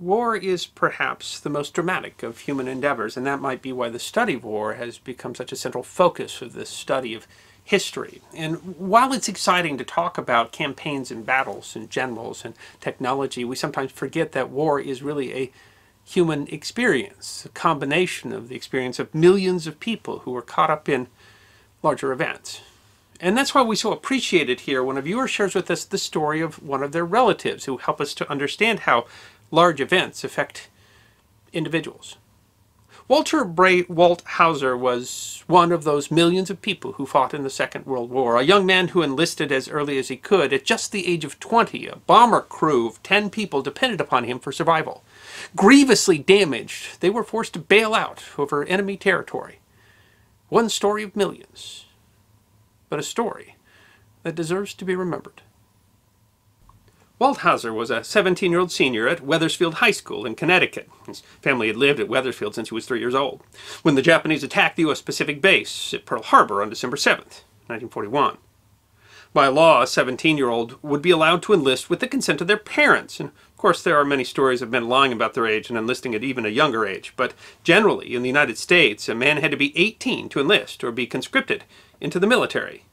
War is perhaps the most dramatic of human endeavors, and that might be why the study of war has become such a central focus of this study of history. And while it's exciting to talk about campaigns and battles and generals and technology, we sometimes forget that war is really a human experience, a combination of the experience of millions of people who are caught up in larger events. And that's why we so appreciate it here when a viewer shares with us the story of one of their relatives who help us to understand how large events affect individuals. Walt Haaser was one of those millions of people who fought in the Second World War, a young man who enlisted as early as he could. At just the age of 20, a bomber crew of 10 people depended upon him for survival. Grievously damaged, they were forced to bail out over enemy territory. One story of millions, but a story that deserves to be remembered. Walt Haaser was a 17-year-old senior at Wethersfield High School in Connecticut. His family had lived at Wethersfield since he was 3 years old, when the Japanese attacked the U.S. Pacific base at Pearl Harbor on December 7th, 1941. By law, a 17-year-old would be allowed to enlist with the consent of their parents. And of course, there are many stories of men lying about their age and enlisting at even a younger age. But generally, in the United States, a man had to be 18 to enlist or be conscripted into the military.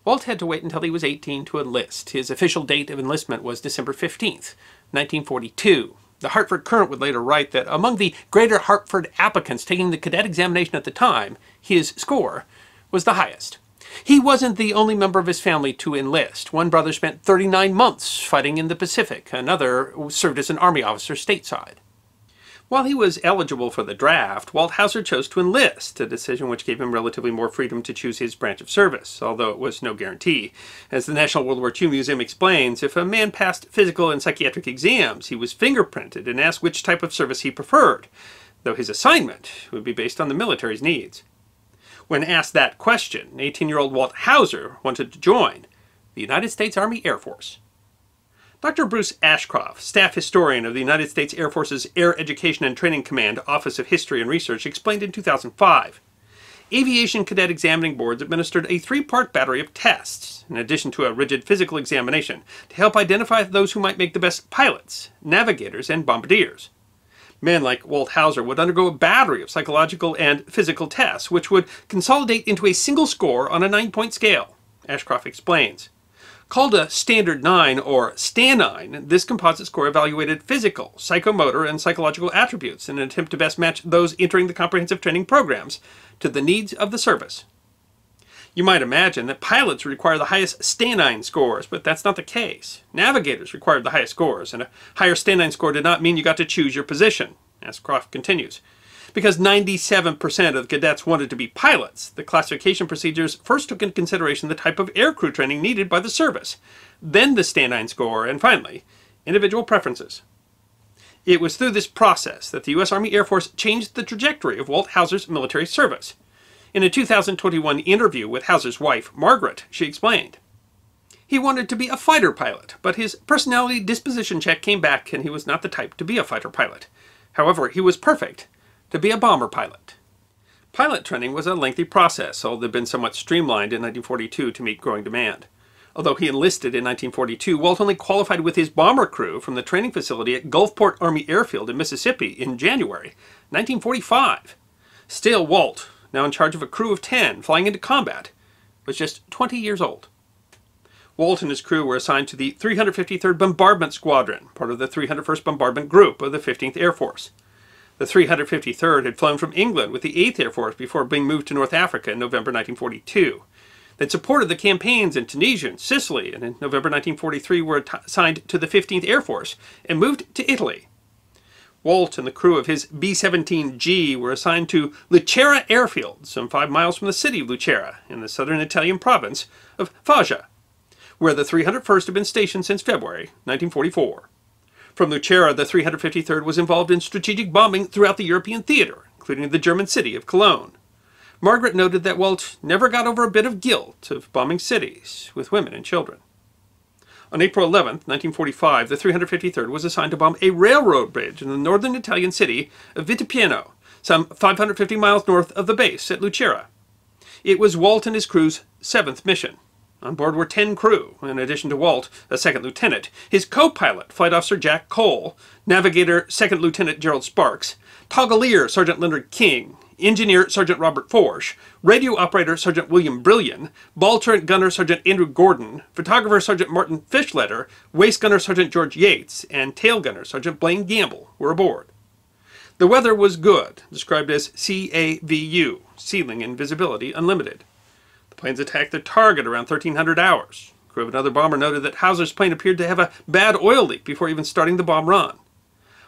Walt had to wait until he was 18 to enlist. His official date of enlistment was December 15th, 1942. The Hartford Courant would later write that among the greater Hartford applicants taking the cadet examination at the time, his score was the highest. He wasn't the only member of his family to enlist. One brother spent 39 months fighting in the Pacific. Another served as an Army officer stateside. While he was eligible for the draft, Walt Haaser chose to enlist, a decision which gave him relatively more freedom to choose his branch of service, although it was no guarantee. As the National World War II Museum explains, if a man passed physical and psychiatric exams, he was fingerprinted and asked which type of service he preferred, though his assignment would be based on the military's needs. When asked that question, 18-year-old Walt Haaser wanted to join the United States Army Air Force. Dr. Bruce Ashcroft, staff historian of the United States Air Force's Air Education and Training Command Office of History and Research, explained in 2005, aviation cadet examining boards administered a 3-part battery of tests, in addition to a rigid physical examination, to help identify those who might make the best pilots, navigators, and bombardiers. Men like Walt Haaser would undergo a battery of psychological and physical tests, which would consolidate into a single score on a 9-point scale, Ashcroft explains. Called a Standard 9 or STAN-9, this composite score evaluated physical, psychomotor, and psychological attributes in an attempt to best match those entering the comprehensive training programs to the needs of the service. You might imagine that pilots require the highest STAN-9 scores, but that's not the case. Navigators required the highest scores, and a higher STAN-9 score did not mean you got to choose your position, Ashcroft continues. Because 97% of the cadets wanted to be pilots, the classification procedures first took into consideration the type of aircrew training needed by the service, then the STAN-9 score, and finally, individual preferences. It was through this process that the U.S. Army Air Force changed the trajectory of Walt Haaser's military service. In a 2021 interview with Haaser's wife, Margaret, she explained, he wanted to be a fighter pilot, but his personality disposition check came back and he was not the type to be a fighter pilot. However, he was perfect to be a bomber pilot. Pilot training was a lengthy process, although it had been somewhat streamlined in 1942 to meet growing demand. Although he enlisted in 1942, Walt only qualified with his bomber crew from the training facility at Gulfport Army Airfield in Mississippi in January 1945. Still, Walt, now in charge of a crew of 10 flying into combat, was just 20 years old. Walt and his crew were assigned to the 353rd Bombardment Squadron, part of the 301st Bombardment Group of the 15th Air Force. The 353rd had flown from England with the 8th Air Force before being moved to North Africa in November 1942. They'd supported the campaigns in Tunisia and Sicily, and in November 1943 were assigned to the 15th Air Force and moved to Italy. Walt and the crew of his B-17G were assigned to Lucera Airfield, some 5 miles from the city of Lucera, in the southern Italian province of Foggia, where the 301st had been stationed since February 1944. From Lucera, the 353rd was involved in strategic bombing throughout the European theater, including the German city of Cologne. Margaret noted that Walt never got over a bit of guilt of bombing cities with women and children. On April 11, 1945, the 353rd was assigned to bomb a railroad bridge in the northern Italian city of Vitepieno, some 550 miles north of the base at Lucera. It was Walt and his crew's 7th mission. On board were 10 crew, in addition to Walt, a second lieutenant, his co-pilot, Flight Officer Jack Cole, navigator Second Lieutenant Gerald Sparks, toggleer Sergeant Leonard King, engineer Sergeant Robert Forsch, radio operator Sergeant William Brillian, ball turret gunner Sergeant Andrew Gordon, photographer Sergeant Martin Fischletter, waist gunner Sergeant George Yates, and tail gunner Sergeant Blaine Gamble were aboard. The weather was good, described as CAVU, ceiling and visibility unlimited. The planes attacked their target around 1300 hours. The crew of another bomber noted that Haaser's plane appeared to have a bad oil leak before even starting the bomb run.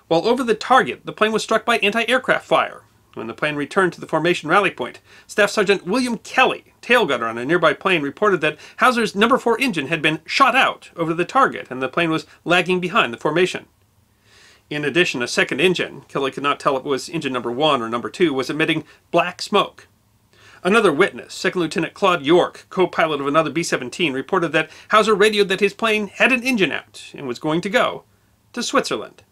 While over the target, the plane was struck by anti-aircraft fire. When the plane returned to the formation rally point, Staff Sergeant William Kelly, tail gunner on a nearby plane, reported that Haaser's No. 4 engine had been shot out over the target and the plane was lagging behind the formation. In addition, a second engine, Kelly could not tell if it was engine No. 1 or No. 2, was emitting black smoke. Another witness, Second Lieutenant Claude York, co-pilot of another B-17, reported that Haaser radioed that his plane had an engine out and was going to go to Switzerland.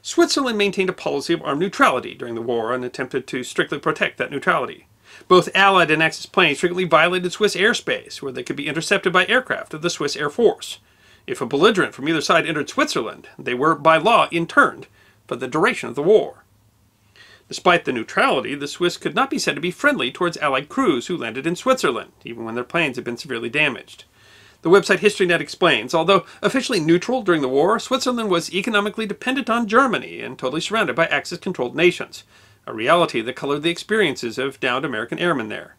Switzerland maintained a policy of armed neutrality during the war and attempted to strictly protect that neutrality. Both Allied and Axis planes frequently violated Swiss airspace, where they could be intercepted by aircraft of the Swiss Air Force. If a belligerent from either side entered Switzerland, they were, by law, interned for the duration of the war. Despite the neutrality, the Swiss could not be said to be friendly towards Allied crews who landed in Switzerland, even when their planes had been severely damaged. The website HistoryNet explains, although officially neutral during the war, Switzerland was economically dependent on Germany and totally surrounded by Axis-controlled nations, a reality that colored the experiences of downed American airmen there.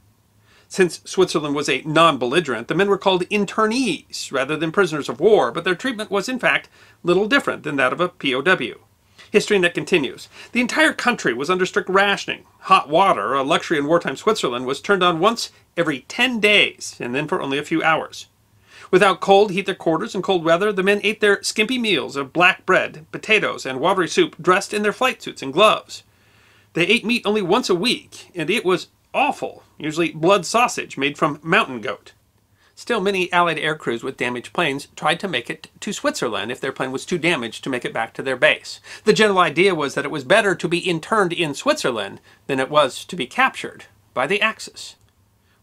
Since Switzerland was a non-belligerent, the men were called internees rather than prisoners of war, but their treatment was in fact little different than that of a POW. HistoryNet continues, the entire country was under strict rationing. Hot water, a luxury in wartime Switzerland, was turned on once every 10 days, and then for only a few hours. Without coal to heat their quarters in cold weather, the men ate their skimpy meals of black bread, potatoes, and watery soup dressed in their flight suits and gloves. They ate meat only once a week, and it was awful, usually blood sausage made from mountain goat. Still, many Allied air crews with damaged planes tried to make it to Switzerland if their plane was too damaged to make it back to their base. The general idea was that it was better to be interned in Switzerland than it was to be captured by the Axis.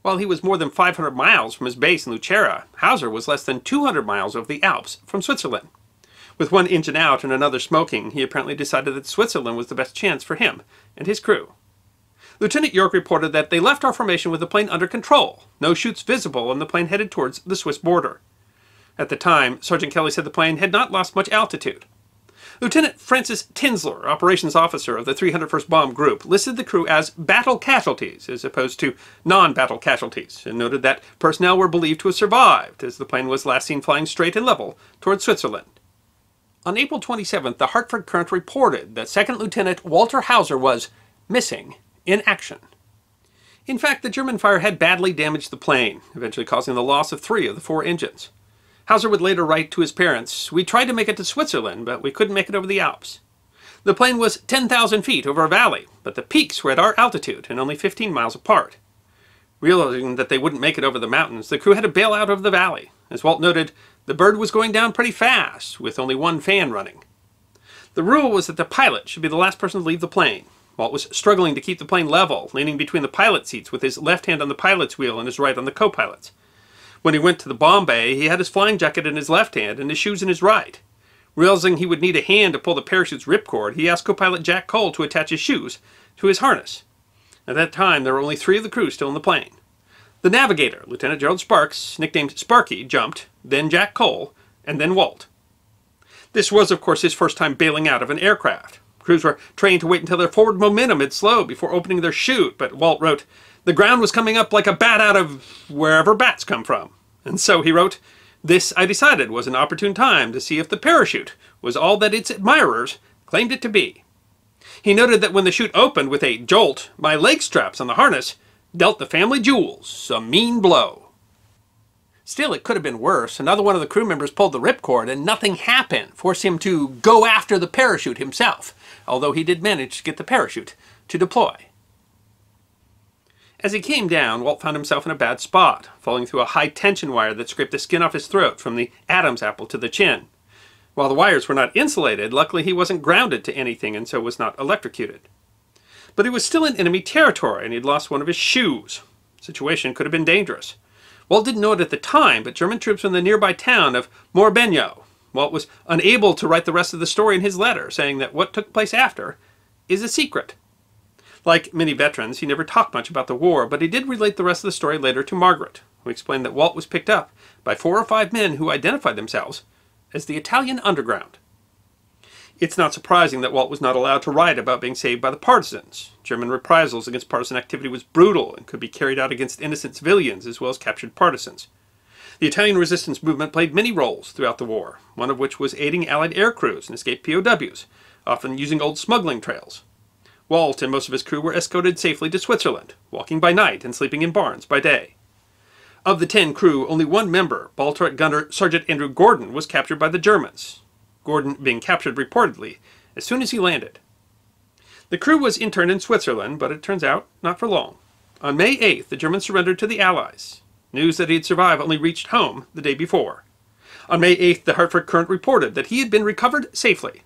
While he was more than 500 miles from his base in Lucera, Haaser was less than 200 miles over the Alps from Switzerland. With one engine out and another smoking, he apparently decided that Switzerland was the best chance for him and his crew. Lieutenant York reported that they left our formation with the plane under control, no chutes visible, and the plane headed towards the Swiss border. At the time, Sergeant Kelly said the plane had not lost much altitude. Lieutenant Francis Tinsler, operations officer of the 301st Bomb Group, listed the crew as battle casualties as opposed to non-battle casualties, and noted that personnel were believed to have survived, as the plane was last seen flying straight and level towards Switzerland. On April 27th, the Hartford Courant reported that Second Lieutenant Walt Haaser was missing in action. In fact, the German fire had badly damaged the plane, eventually causing the loss of 3 of the 4 engines. Haaser would later write to his parents, "We tried to make it to Switzerland, but we couldn't make it over the Alps." The plane was 10,000 feet over a valley, but the peaks were at our altitude and only 15 miles apart. Realizing that they wouldn't make it over the mountains, the crew had to bail out of the valley. As Walt noted, the bird was going down pretty fast, with only one fan running. The rule was that the pilot should be the last person to leave the plane. Walt was struggling to keep the plane level, leaning between the pilot seats with his left hand on the pilot's wheel and his right on the co-pilot's. When he went to the bomb bay, he had his flying jacket in his left hand and his shoes in his right. Realizing he would need a hand to pull the parachute's ripcord, he asked co-pilot Jack Cole to attach his shoes to his harness. At that time, there were only 3 of the crew still in the plane. The navigator, Lieutenant Gerald Sparks, nicknamed Sparky, jumped, then Jack Cole, and then Walt. This was, of course, his first time bailing out of an aircraft. Crews were trained to wait until their forward momentum had slowed before opening their chute, but Walt wrote, "The ground was coming up like a bat out of wherever bats come from." And so he wrote, "This, I decided, was an opportune time to see if the parachute was all that its admirers claimed it to be." He noted that when the chute opened with a jolt, my leg straps on the harness dealt the family jewels a mean blow. Still, it could have been worse. Another one of the crew members pulled the ripcord and nothing happened, forced him to go after the parachute himself, although he did manage to get the parachute to deploy. As he came down, Walt found himself in a bad spot, falling through a high-tension wire that scraped the skin off his throat from the Adam's apple to the chin. While the wires were not insulated, luckily he wasn't grounded to anything and so was not electrocuted. But he was still in enemy territory and he'd lost one of his shoes. The situation could have been dangerous. Walt didn't know it at the time, but German troops were in the nearby town of Morbegno. Walt was unable to write the rest of the story in his letter, saying that what took place after is a secret. Like many veterans, he never talked much about the war, but he did relate the rest of the story later to Margaret, who explained that Walt was picked up by 4 or 5 men who identified themselves as the Italian underground. It's not surprising that Walt was not allowed to write about being saved by the partisans. German reprisals against partisan activity was brutal and could be carried out against innocent civilians as well as captured partisans. The Italian resistance movement played many roles throughout the war, one of which was aiding Allied air crews and escaped POWs, often using old smuggling trails. Walt and most of his crew were escorted safely to Switzerland, walking by night and sleeping in barns by day. Of the 10 crew, only 1 member, ball turret gunner Sergeant Andrew Gordon, was captured by the Germans, Gordon being captured reportedly as soon as he landed. The crew was interned in Switzerland, but it turns out not for long. On May 8th, the Germans surrendered to the Allies. News that he had survived only reached home the day before. On May 8th, the Hartford Courant reported that he had been recovered safely.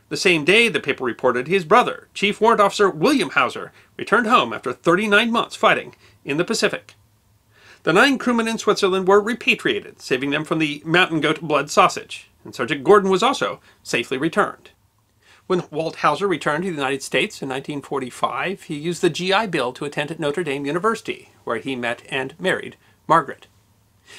The same day, the paper reported his brother, Chief Warrant Officer William Haaser, returned home after 39 months fighting in the Pacific. The 9 crewmen in Switzerland were repatriated, saving them from the mountain goat blood sausage, and Sergeant Gordon was also safely returned. When Walt Haaser returned to the United States in 1945, he used the GI Bill to attend at Notre Dame University, where he met and married Margaret.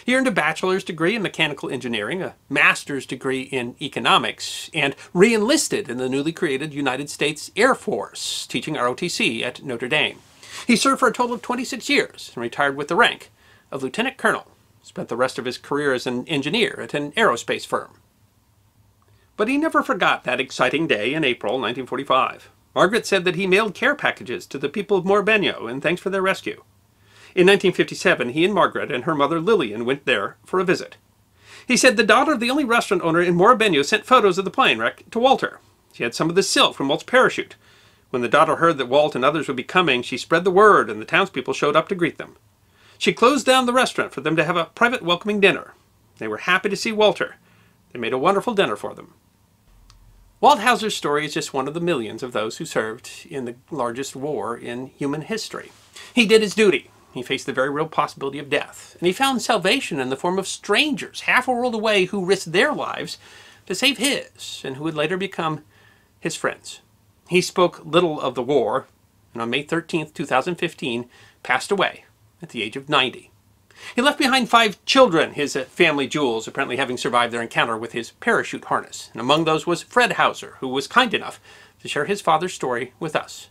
He earned a bachelor's degree in mechanical engineering, a master's degree in economics, and re-enlisted in the newly created United States Air Force, teaching ROTC at Notre Dame. He served for a total of 26 years and retired with the rank of lieutenant colonel. Spent the rest of his career as an engineer at an aerospace firm. But he never forgot that exciting day in April 1945. Margaret said that he mailed care packages to the people of Morbegno in thanks for their rescue. In 1957, he and Margaret and her mother Lillian went there for a visit. He said the daughter of the only restaurant owner in Morbegno sent photos of the plane wreck to Walter. She had some of the silk from Walt's parachute. When the daughter heard that Walt and others would be coming, she spread the word and the townspeople showed up to greet them. She closed down the restaurant for them to have a private welcoming dinner. They were happy to see Walter. They made a wonderful dinner for them. Walt Haaser's story is just one of the millions of those who served in the largest war in human history. He did his duty. He faced the very real possibility of death, and he found salvation in the form of strangers half a world away who risked their lives to save his, and who would later become his friends. He spoke little of the war, and on May 13th, 2015, passed away at the age of 90. He left behind 5 children, his family jewels, apparently having survived their encounter with his parachute harness, and among those was Fred Haaser, who was kind enough to share his father's story with us.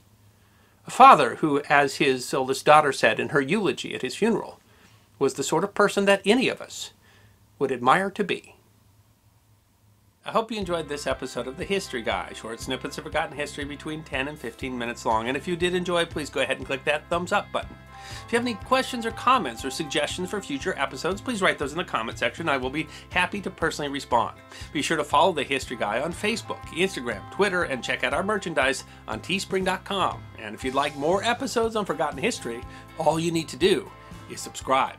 A father who, as his oldest daughter said in her eulogy at his funeral, was the sort of person that any of us would admire to be. I hope you enjoyed this episode of The History Guy, short snippets of forgotten history between 10 and 15 minutes long. And if you did enjoy, please go ahead and click that thumbs up button. If you have any questions or comments or suggestions for future episodes, please write those in the comment section. I will be happy to personally respond. Be sure to follow The History Guy on Facebook, Instagram, Twitter, and check out our merchandise on teespring.com. And if you'd like more episodes on forgotten history, all you need to do is subscribe.